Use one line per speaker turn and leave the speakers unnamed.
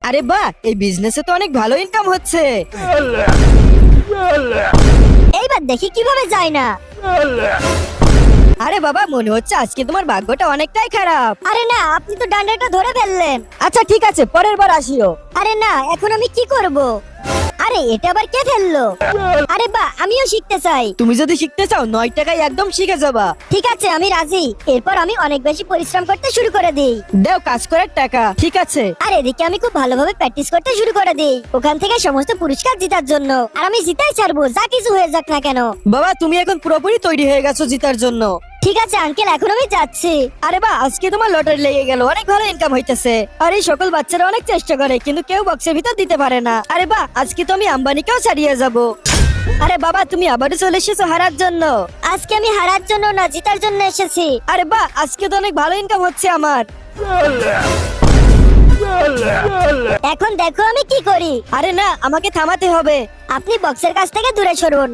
আরে বাহ, এই বিজনেসে তো অনেক ভালো ইনকাম হচ্ছে।
এইবার দেখি কিভাবে যায় না।
আরে বাবা, মনে হচ্ছে আজকে তোমার ভাগ্যটা অনেকটাই খারাপ।
আরে না, আপনি তো ডান্ডাটা ধরে ফেললেন।
আচ্ছা ঠিক আছে, পরের বার আসিও।
আরে না, এখন আমি কি করব? আরে এটা আবার কে ফেললো? আরে বাহ, আমিও শিখতে চাই।
তুমি যদি শিখতে চাও 9 টাকায় একদম শিখে যাবা।
ঠিক আছে, আমি রাজি। এরপর আমি অনেক বেশি পরিশ্রম করতে শুরু করে দিই।
দাও কাজ করার টাকা। ঠিক আছে।
আর এদিকে আমি খুব ভালোভাবে প্র্যাকটিস করতে শুরু করে দিই, ওখান থেকে সমস্ত পুরস্কার জেতার জন্য। আর আমি জিতাই ছাড়বো, যা কিছু হয়ে যাক না কেন।
বাবা, তুমি এখন পুরোপুরি তৈরি হয়ে গেছো জিতার জন্য।
ঠিক আছে আঙ্কেল, এখন আমি যাচ্ছি।
আরে বাহ, আজকে তোমার লটারি লেগে গেল, অনেক ভালো ইনকাম হইতেছে। আর এই সকল বাচ্চারা অনেক চেষ্টা করে কিন্তু কেউ বক্সের ভিতর দিতে পারে না। আরে বাহ, আজকে তো আমি আম্বানিকেও ছাড়িয়ে যাব। আরে বাবা, তুমি আবারও চলে এসেছো হারার জন্য।
আজকে আমি হারার জন্য না, জেতার জন্য এসেছি।
আরে বাহ, আজকে তো অনেক ভালো ইনকাম হচ্ছে আমার।
এখন দেখো আমি কি করি।
আরে না, আমাকে থামাতে হবে।
আপনি বক্সের কাছ থেকে দূরে সরুন।